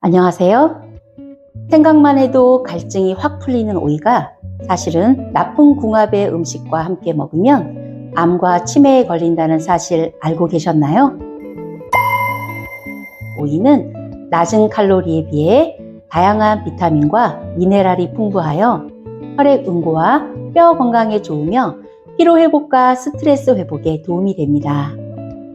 안녕하세요. 생각만 해도 갈증이 확 풀리는 오이가 사실은 나쁜 궁합의 음식과 함께 먹으면 암과 치매에 걸린다는 사실 알고 계셨나요? 오이는 낮은 칼로리에 비해 다양한 비타민과 미네랄이 풍부하여 혈액 응고와 뼈 건강에 좋으며 피로 회복과 스트레스 회복에 도움이 됩니다.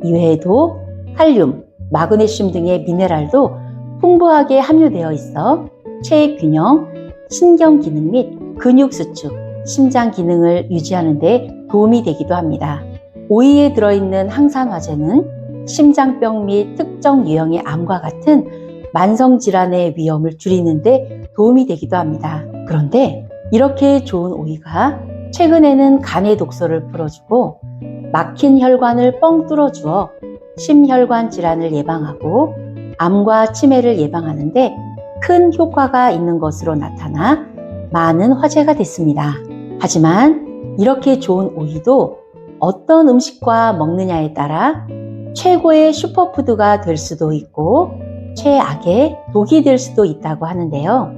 이외에도 칼륨, 마그네슘 등의 미네랄도 풍부하게 함유되어 있어 체액 균형, 신경 기능 및 근육 수축, 심장 기능을 유지하는 데 도움이 되기도 합니다. 오이에 들어있는 항산화제는 심장병 및 특정 유형의 암과 같은 만성 질환의 위험을 줄이는 데 도움이 되기도 합니다. 그런데 이렇게 좋은 오이가 최근에는 간의 독소를 풀어주고 막힌 혈관을 뻥 뚫어주어 심혈관 질환을 예방하고 암과 치매를 예방하는데 큰 효과가 있는 것으로 나타나 많은 화제가 됐습니다. 하지만 이렇게 좋은 오이도 어떤 음식과 먹느냐에 따라 최고의 슈퍼푸드가 될 수도 있고 최악의 독이 될 수도 있다고 하는데요.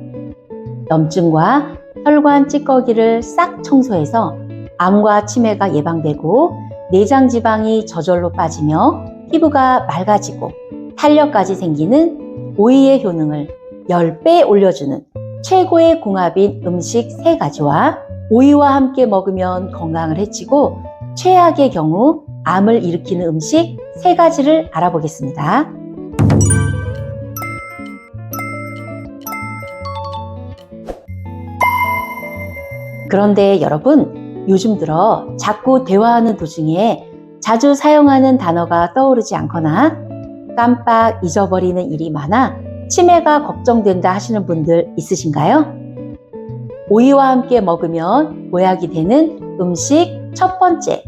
염증과 혈관 찌꺼기를 싹 청소해서 암과 치매가 예방되고 내장 지방이 저절로 빠지며 피부가 맑아지고 탄력까지 생기는 오이의 효능을 10배 올려주는 최고의 궁합인 음식 3가지와 오이와 함께 먹으면 건강을 해치고 최악의 경우 암을 일으키는 음식 3가지를 알아보겠습니다. 그런데 여러분, 요즘 들어 자꾸 대화하는 도중에 자주 사용하는 단어가 떠오르지 않거나 깜빡 잊어버리는 일이 많아 치매가 걱정된다 하시는 분들 있으신가요? 오이와 함께 먹으면 보약이 되는 음식 첫 번째,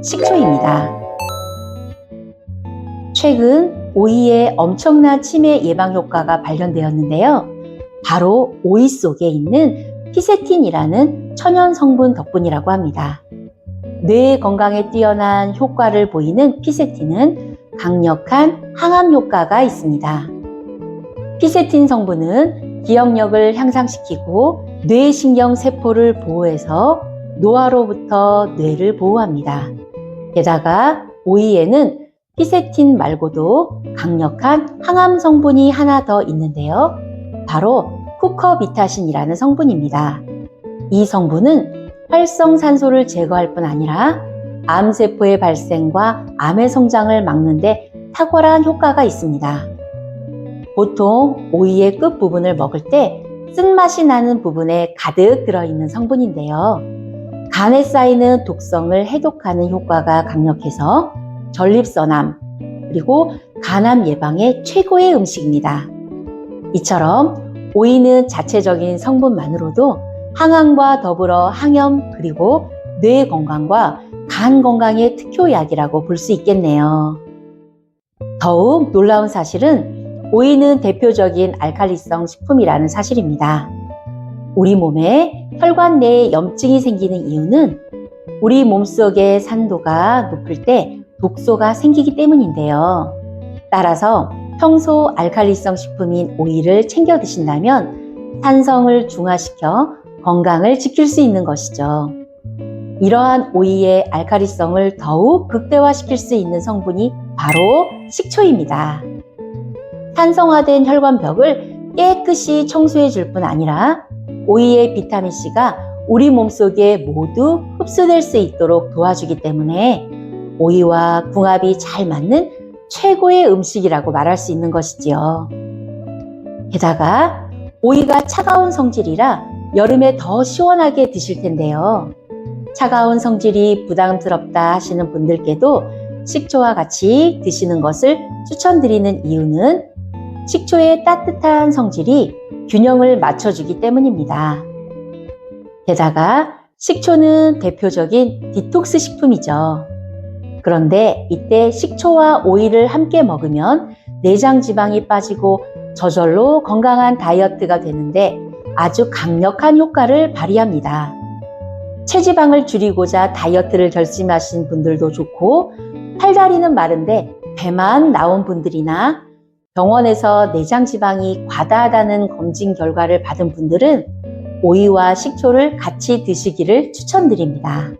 식초입니다. 최근 오이의 엄청난 치매 예방 효과가 발견되었는데요. 바로 오이 속에 있는 피세틴이라는 천연 성분 덕분이라고 합니다. 뇌 건강에 뛰어난 효과를 보이는 피세틴은 강력한 항암 효과가 있습니다. 피세틴 성분은 기억력을 향상시키고 뇌신경 세포를 보호해서 노화로부터 뇌를 보호합니다. 게다가 오이에는 피세틴 말고도 강력한 항암 성분이 하나 더 있는데요. 바로 쿠커비타신이라는 성분입니다. 이 성분은 활성산소를 제거할 뿐 아니라 암세포의 발생과 암의 성장을 막는 데 탁월한 효과가 있습니다. 보통 오이의 끝부분을 먹을 때 쓴맛이 나는 부분에 가득 들어있는 성분인데요. 간에 쌓이는 독성을 해독하는 효과가 강력해서 전립선암 그리고 간암 예방에 최고의 음식입니다. 이처럼 오이는 자체적인 성분만으로도 항암과 더불어 항염 그리고 뇌 건강과 간 건강의 특효약이라고 볼 수 있겠네요. 더욱 놀라운 사실은 오이는 대표적인 알칼리성 식품이라는 사실입니다. 우리 몸에 혈관 내에 염증이 생기는 이유는 우리 몸속의 산도가 높을 때 독소가 생기기 때문인데요. 따라서 평소 알칼리성 식품인 오이를 챙겨 드신다면 산성을 중화시켜 건강을 지킬 수 있는 것이죠. 이러한 오이의 알칼리성을 더욱 극대화시킬 수 있는 성분이 바로 식초입니다. 산성화된 혈관벽을 깨끗이 청소해 줄 뿐 아니라 오이의 비타민C가 우리 몸속에 모두 흡수될 수 있도록 도와주기 때문에 오이와 궁합이 잘 맞는 최고의 음식이라고 말할 수 있는 것이지요. 게다가 오이가 차가운 성질이라 여름에 더 시원하게 드실 텐데요. 차가운 성질이 부담스럽다 하시는 분들께도 식초와 같이 드시는 것을 추천드리는 이유는 식초의 따뜻한 성질이 균형을 맞춰주기 때문입니다. 게다가 식초는 대표적인 디톡스 식품이죠. 그런데 이때 식초와 오이를 함께 먹으면 내장 지방이 빠지고 저절로 건강한 다이어트가 되는데 아주 강력한 효과를 발휘합니다. 체지방을 줄이고자 다이어트를 결심하신 분들도 좋고 팔다리는 마른데 배만 나온 분들이나 병원에서 내장 지방이 과다하다는 검진 결과를 받은 분들은 오이와 식초를 같이 드시기를 추천드립니다.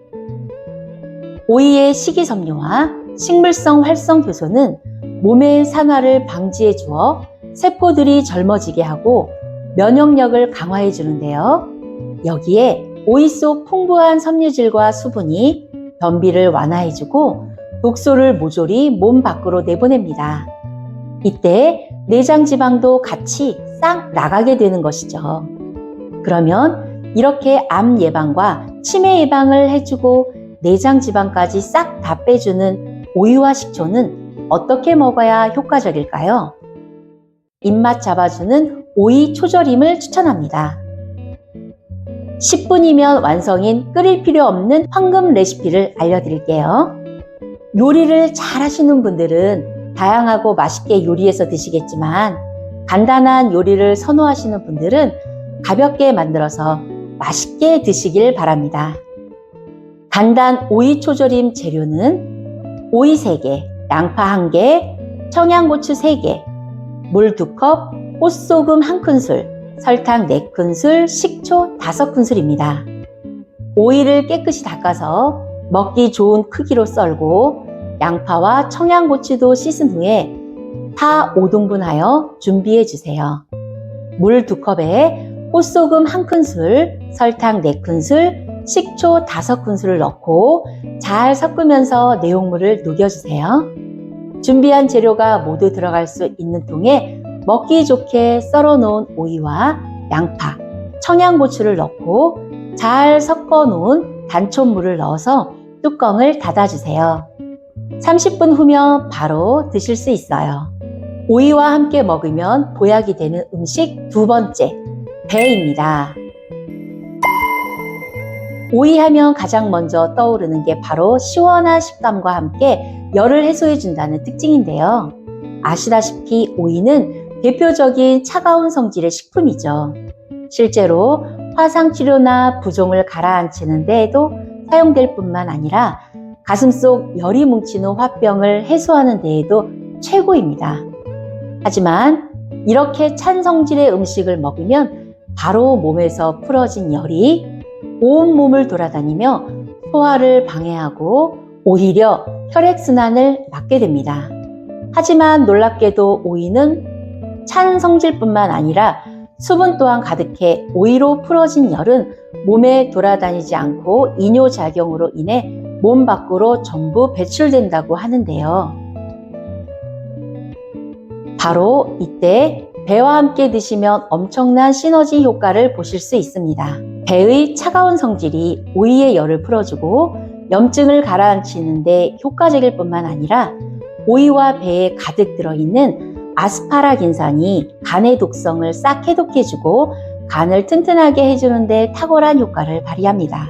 오이의 식이섬유와 식물성 활성 효소는 몸의 산화를 방지해 주어 세포들이 젊어지게 하고 면역력을 강화해 주는데요. 여기에 오이 속 풍부한 섬유질과 수분이 변비를 완화해 주고 독소를 모조리 몸 밖으로 내보냅니다. 이때 내장 지방도 같이 싹 나가게 되는 것이죠. 그러면 이렇게 암 예방과 치매 예방을 해주고 내장 지방까지 싹 다 빼주는 오이와 식초는 어떻게 먹어야 효과적일까요? 입맛 잡아주는 오이 초절임을 추천합니다. 10분이면 완성인 끓일 필요 없는 황금 레시피를 알려드릴게요. 요리를 잘 하시는 분들은 다양하고 맛있게 요리해서 드시겠지만 간단한 요리를 선호하시는 분들은 가볍게 만들어서 맛있게 드시길 바랍니다. 간단 오이 초절임 재료는 오이 3개, 양파 1개, 청양고추 3개, 물 2컵, 꽃소금 1큰술, 설탕 4큰술, 식초 5큰술입니다. 오이를 깨끗이 닦아서 먹기 좋은 크기로 썰고 양파와 청양고추도 씻은 후에 4, 5등분하여 준비해 주세요. 물 2컵에 꽃소금 1큰술, 설탕 4큰술, 식초 5큰술을 넣고 잘 섞으면서 내용물을 녹여주세요. 준비한 재료가 모두 들어갈 수 있는 통에 먹기 좋게 썰어 놓은 오이와 양파, 청양고추를 넣고 잘 섞어 놓은 단촛물을 넣어서 뚜껑을 닫아주세요. 30분 후면 바로 드실 수 있어요. 오이와 함께 먹으면 보약이 되는 음식 2번째, 배입니다. 오이 하면 가장 먼저 떠오르는 게 바로 시원한 식감과 함께 열을 해소해 준다는 특징인데요. 아시다시피 오이는 대표적인 차가운 성질의 식품이죠. 실제로 화상치료나 부종을 가라앉히는 데에도 사용될 뿐만 아니라 가슴 속 열이 뭉치는 화병을 해소하는 데에도 최고입니다. 하지만 이렇게 찬 성질의 음식을 먹으면 바로 몸에서 풀어진 열이 온 몸을 돌아다니며 소화를 방해하고 오히려 혈액순환을 막게 됩니다. 하지만 놀랍게도 오이는 찬 성질뿐만 아니라 수분 또한 가득해 오이로 풀어진 열은 몸에 돌아다니지 않고 이뇨작용으로 인해 몸 밖으로 전부 배출된다고 하는데요. 바로 이때 배와 함께 드시면 엄청난 시너지 효과를 보실 수 있습니다. 배의 차가운 성질이 오이의 열을 풀어주고 염증을 가라앉히는 데 효과적일 뿐만 아니라 오이와 배에 가득 들어있는 아스파라긴산이 간의 독성을 싹 해독해주고 간을 튼튼하게 해주는 데 탁월한 효과를 발휘합니다.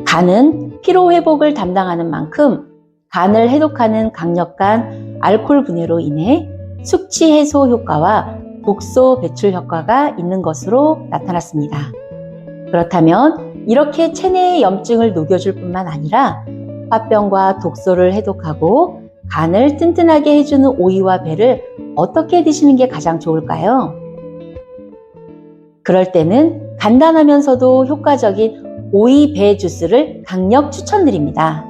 간은 피로회복을 담당하는 만큼 간을 해독하는 강력한 알코올 분해로 인해 숙취 해소 효과와 독소 배출 효과가 있는 것으로 나타났습니다. 그렇다면 이렇게 체내의 염증을 녹여줄 뿐만 아니라 화병과 독소를 해독하고 간을 튼튼하게 해주는 오이와 배를 어떻게 드시는 게 가장 좋을까요? 그럴 때는 간단하면서도 효과적인 오이 배 주스를 강력 추천드립니다.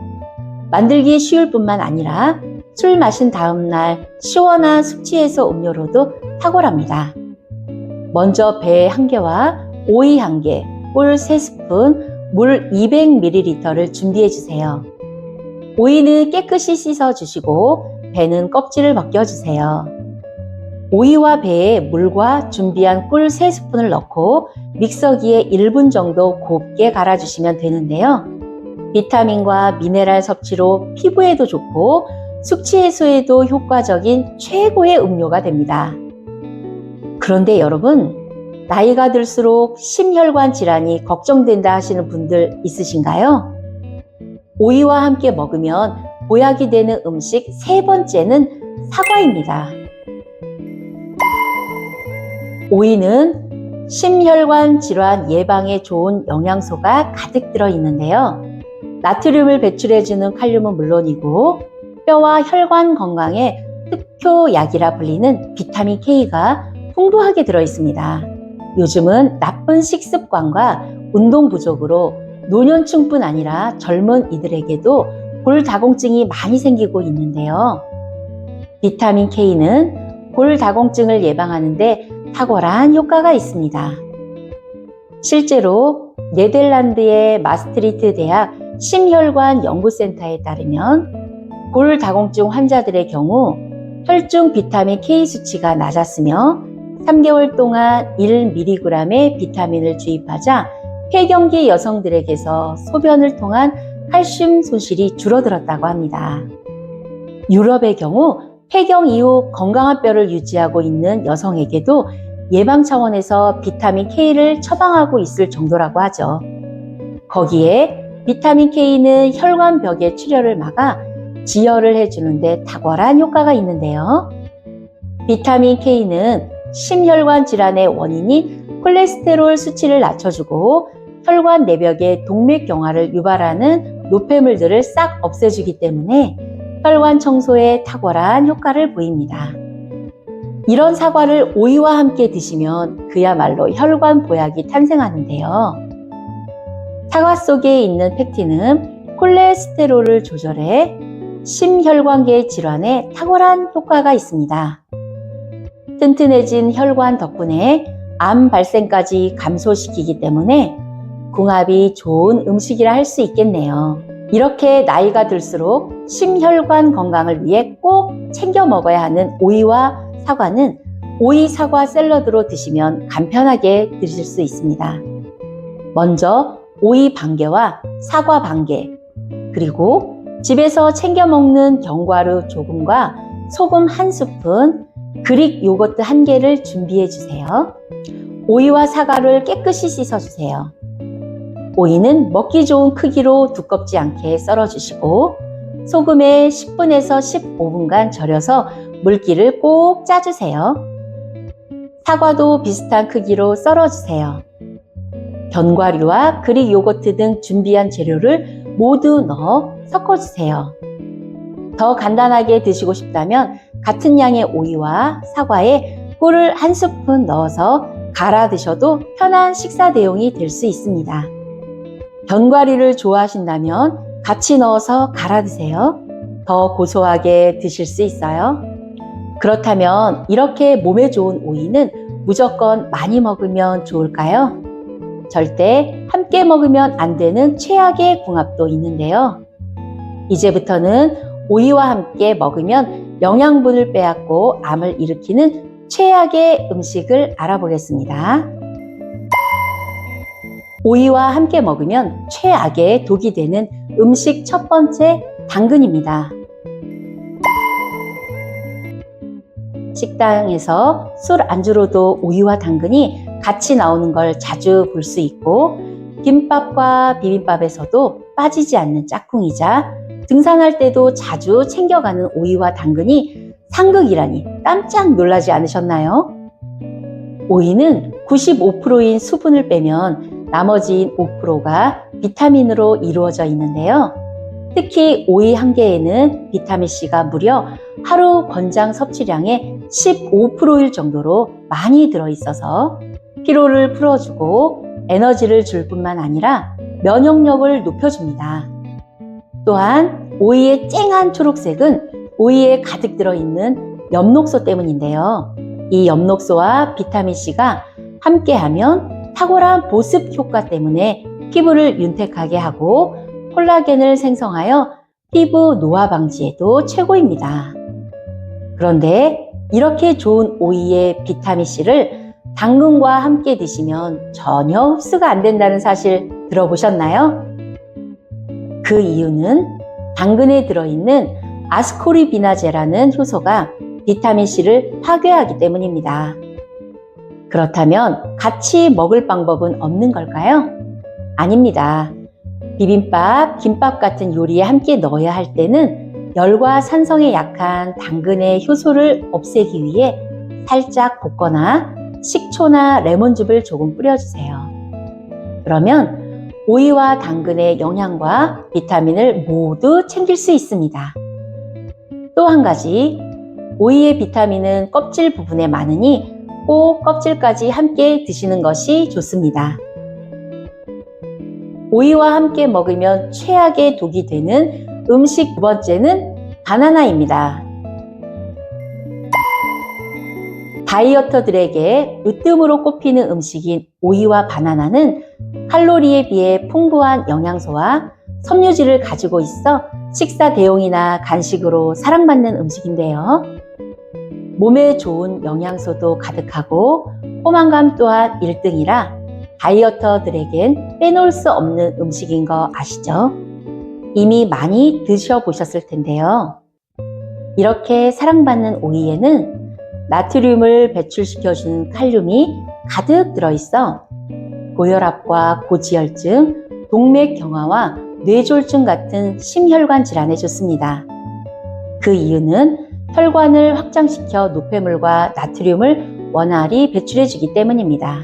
만들기 쉬울 뿐만 아니라 술 마신 다음날 시원한 숙취 해소 음료로도 탁월합니다. 먼저 배 1개와 오이 1개, 꿀 3스푼, 물 200ml를 준비해 주세요. 오이는 깨끗이 씻어 주시고 배는 껍질을 벗겨 주세요. 오이와 배에 물과 준비한 꿀 3스푼을 넣고 믹서기에 1분 정도 곱게 갈아주시면 되는데요. 비타민과 미네랄 섭취로 피부에도 좋고 숙취 해소에도 효과적인 최고의 음료가 됩니다. 그런데 여러분, 나이가 들수록 심혈관 질환이 걱정된다 하시는 분들 있으신가요? 오이와 함께 먹으면 보약이 되는 음식 3번째는 사과입니다. 오이는 심혈관 질환 예방에 좋은 영양소가 가득 들어 있는데요. 나트륨을 배출해주는 칼륨은 물론이고 뼈와 혈관 건강에 효약이라 불리는 비타민 K가 풍부하게 들어있습니다. 요즘은 나쁜 식습관과 운동 부족으로 노년층뿐 아니라 젊은 이들에게도 골다공증이 많이 생기고 있는데요. 비타민 K는 골다공증을 예방하는 데 탁월한 효과가 있습니다. 실제로 네덜란드의 마스트리트 대학 심혈관 연구센터에 따르면 골다공증 환자들의 경우 혈중 비타민 K 수치가 낮았으며 3개월 동안 1mg의 비타민을 주입하자 폐경기 여성들에게서 소변을 통한 칼슘 손실이 줄어들었다고 합니다. 유럽의 경우 폐경 이후 건강한 뼈를 유지하고 있는 여성에게도 예방 차원에서 비타민 K를 처방하고 있을 정도라고 하죠. 거기에 비타민 K는 혈관벽의 출혈을 막아 지혈을 해주는데 탁월한 효과가 있는데요. 비타민 K는 심혈관 질환의 원인인 콜레스테롤 수치를 낮춰주고 혈관 내벽의 동맥경화를 유발하는 노폐물들을 싹 없애주기 때문에 혈관 청소에 탁월한 효과를 보입니다. 이런 사과를 오이와 함께 드시면 그야말로 혈관 보약이 탄생하는데요. 사과 속에 있는 펙틴은 콜레스테롤을 조절해 심혈관계 질환에 탁월한 효과가 있습니다. 튼튼해진 혈관 덕분에 암 발생까지 감소시키기 때문에 궁합이 좋은 음식이라 할 수 있겠네요. 이렇게 나이가 들수록 심혈관 건강을 위해 꼭 챙겨 먹어야 하는 오이와 사과는 오이 사과 샐러드로 드시면 간편하게 드실 수 있습니다. 먼저 오이 반개와 사과 반개, 그리고 집에서 챙겨 먹는 견과류 조금과 소금 1스푼, 그릭 요거트 1개를 준비해 주세요. 오이와 사과를 깨끗이 씻어 주세요. 오이는 먹기 좋은 크기로 두껍지 않게 썰어 주시고 소금에 10분에서 15분간 절여서 물기를 꼭 짜주세요. 사과도 비슷한 크기로 썰어 주세요. 견과류와 그릭 요거트 등 준비한 재료를 모두 넣어 섞어주세요. 더 간단하게 드시고 싶다면 같은 양의 오이와 사과에 꿀을 1스푼 넣어서 갈아 드셔도 편한 식사 대용이 될 수 있습니다. 견과류를 좋아하신다면 같이 넣어서 갈아 드세요. 더 고소하게 드실 수 있어요. 그렇다면 이렇게 몸에 좋은 오이는 무조건 많이 먹으면 좋을까요? 절대 함께 먹으면 안 되는 최악의 궁합도 있는데요. 이제부터는 오이와 함께 먹으면 영양분을 빼앗고 암을 일으키는 최악의 음식을 알아보겠습니다. 오이와 함께 먹으면 최악의 독이 되는 음식 첫 번째, 당근입니다. 식당에서 술 안주로도 오이와 당근이 같이 나오는 걸 자주 볼 수 있고 김밥과 비빔밥에서도 빠지지 않는 짝꿍이자 등산할 때도 자주 챙겨가는 오이와 당근이 상극이라니 깜짝 놀라지 않으셨나요? 오이는 95%인 수분을 빼면 나머지 5%가 비타민으로 이루어져 있는데요. 특히 오이 한 개에는 비타민C가 무려 하루 권장 섭취량의 15%일 정도로 많이 들어있어서 피로를 풀어주고 에너지를 줄 뿐만 아니라 면역력을 높여줍니다. 또한 오이의 쨍한 초록색은 오이에 가득 들어있는 엽록소 때문인데요. 이 엽록소와 비타민C가 함께하면 탁월한 보습 효과 때문에 피부를 윤택하게 하고 콜라겐을 생성하여 피부 노화 방지에도 최고입니다. 그런데 이렇게 좋은 오이의 비타민C를 당근과 함께 드시면 전혀 흡수가 안 된다는 사실 들어보셨나요? 그 이유는 당근에 들어있는 아스코리비나제라는 효소가 비타민C를 파괴하기 때문입니다. 그렇다면 같이 먹을 방법은 없는 걸까요? 아닙니다. 비빔밥, 김밥 같은 요리에 함께 넣어야 할 때는 열과 산성에 약한 당근의 효소를 없애기 위해 살짝 볶거나 식초나 레몬즙을 조금 뿌려주세요. 그러면 오이와 당근의 영양과 비타민을 모두 챙길 수 있습니다. 또 한 가지, 오이의 비타민은 껍질 부분에 많으니 꼭 껍질까지 함께 드시는 것이 좋습니다. 오이와 함께 먹으면 최악의 독이 되는 음식 두 번째는 바나나입니다. 다이어터들에게 으뜸으로 꼽히는 음식인 오이와 바나나는 칼로리에 비해 풍부한 영양소와 섬유질을 가지고 있어 식사 대용이나 간식으로 사랑받는 음식인데요. 몸에 좋은 영양소도 가득하고 포만감 또한 1등이라 다이어터들에겐 빼놓을 수 없는 음식인 거 아시죠? 이미 많이 드셔보셨을 텐데요. 이렇게 사랑받는 오이에는 나트륨을 배출시켜주는 칼륨이 가득 들어있어 고혈압과 고지혈증, 동맥경화와 뇌졸중 같은 심혈관 질환에 좋습니다. 그 이유는 혈관을 확장시켜 노폐물과 나트륨을 원활히 배출해주기 때문입니다.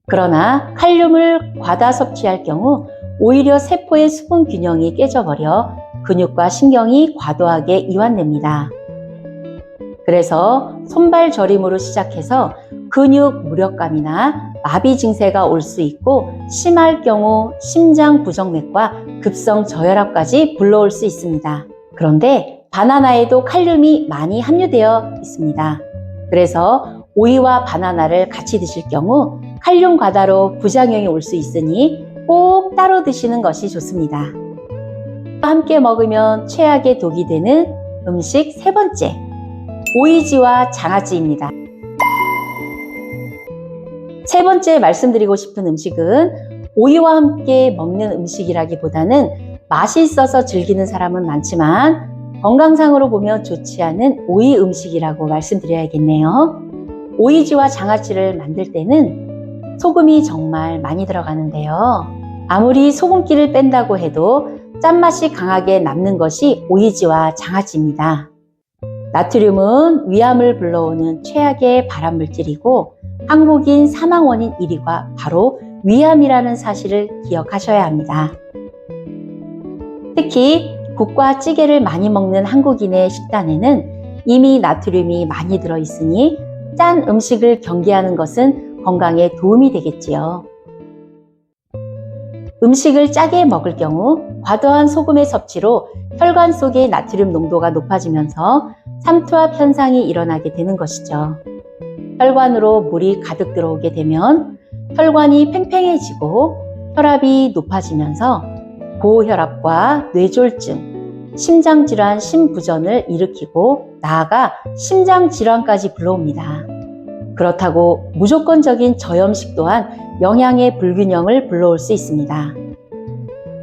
그러나 칼륨을 과다 섭취할 경우 오히려 세포의 수분 균형이 깨져버려 근육과 신경이 과도하게 이완됩니다. 그래서 손발 저림으로 시작해서 근육 무력감이나 마비 증세가 올 수 있고 심할 경우 심장 부정맥과 급성 저혈압까지 불러올 수 있습니다. 그런데 바나나에도 칼륨이 많이 함유되어 있습니다. 그래서 오이와 바나나를 같이 드실 경우 칼륨 과다로 부작용이 올 수 있으니 꼭 따로 드시는 것이 좋습니다. 함께 먹으면 최악의 독이 되는 음식 세 번째, 오이지와 장아찌입니다. 세 번째 말씀드리고 싶은 음식은 오이와 함께 먹는 음식이라기보다는 맛이 있어서 즐기는 사람은 많지만 건강상으로 보면 좋지 않은 오이 음식이라고 말씀드려야겠네요. 오이지와 장아찌를 만들 때는 소금이 정말 많이 들어가는데요. 아무리 소금기를 뺀다고 해도 짠맛이 강하게 남는 것이 오이지와 장아찌입니다. 나트륨은 위암을 불러오는 최악의 발암물질이고 한국인 사망 원인 1위가 바로 위암이라는 사실을 기억하셔야 합니다. 특히 국과 찌개를 많이 먹는 한국인의 식단에는 이미 나트륨이 많이 들어있으니 짠 음식을 경계하는 것은 건강에 도움이 되겠지요. 음식을 짜게 먹을 경우 과도한 소금의 섭취로 혈관 속의 나트륨 농도가 높아지면서 삼투압 현상이 일어나게 되는 것이죠. 혈관으로 물이 가득 들어오게 되면 혈관이 팽팽해지고 혈압이 높아지면서 고혈압과 뇌졸중, 심장질환, 심부전을 일으키고 나아가 심장질환까지 불러옵니다. 그렇다고 무조건적인 저염식 또한 영양의 불균형을 불러올 수 있습니다.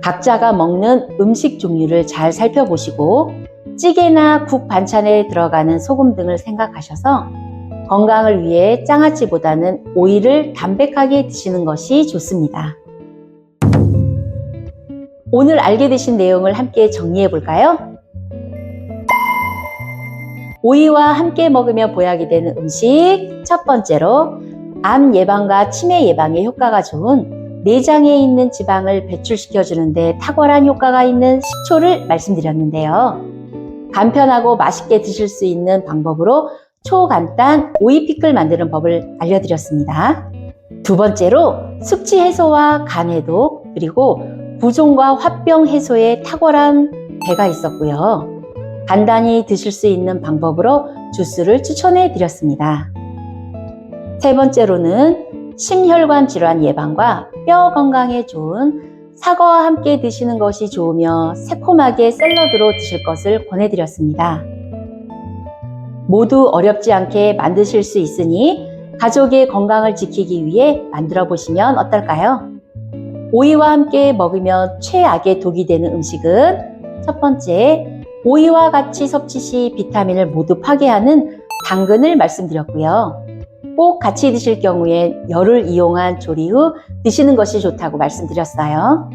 각자가 먹는 음식 종류를 잘 살펴보시고 찌개나 국 반찬에 들어가는 소금 등을 생각하셔서 건강을 위해 장아찌보다는 오이를 담백하게 드시는 것이 좋습니다. 오늘 알게 되신 내용을 함께 정리해 볼까요? 오이와 함께 먹으며 보약이 되는 음식 첫 번째로 암 예방과 치매 예방에 효과가 좋은 내장에 있는 지방을 배출시켜 주는데 탁월한 효과가 있는 식초를 말씀드렸는데요. 간편하고 맛있게 드실 수 있는 방법으로 초간단 오이 피클 만드는 법을 알려드렸습니다. 두 번째로 숙취 해소와 간 해독 그리고 부종과 화병 해소에 탁월한 배가 있었고요. 간단히 드실 수 있는 방법으로 주스를 추천해 드렸습니다. 세 번째로는 심혈관 질환 예방과 뼈 건강에 좋은 사과와 함께 드시는 것이 좋으며 새콤하게 샐러드로 드실 것을 권해드렸습니다. 모두 어렵지 않게 만드실 수 있으니 가족의 건강을 지키기 위해 만들어 보시면 어떨까요? 오이와 함께 먹으면 최악의 독이 되는 음식은 첫 번째, 오이와 같이 섭취 시 비타민을 모두 파괴하는 당근을 말씀드렸고요. 꼭 같이 드실 경우엔 열을 이용한 조리 후 드시는 것이 좋다고 말씀드렸어요.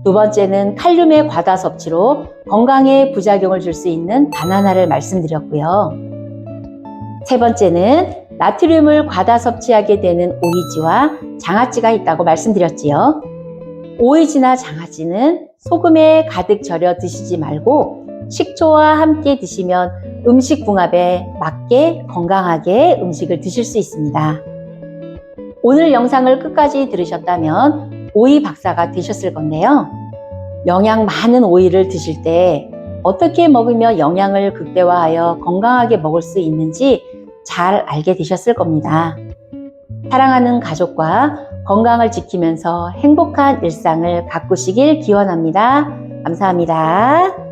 두 번째는 칼륨의 과다 섭취로 건강에 부작용을 줄 수 있는 바나나를 말씀드렸고요. 세 번째는 나트륨을 과다 섭취하게 되는 오이지와 장아찌가 있다고 말씀드렸지요. 오이지나 장아찌는 소금에 가득 절여 드시지 말고 식초와 함께 드시면 음식 궁합에 맞게 건강하게 음식을 드실 수 있습니다. 오늘 영상을 끝까지 들으셨다면 오이 박사가 되셨을 건데요. 영양 많은 오이를 드실 때 어떻게 먹으면 영양을 극대화하여 건강하게 먹을 수 있는지 잘 알게 되셨을 겁니다. 사랑하는 가족과 건강을 지키면서 행복한 일상을 가꾸시길 기원합니다. 감사합니다.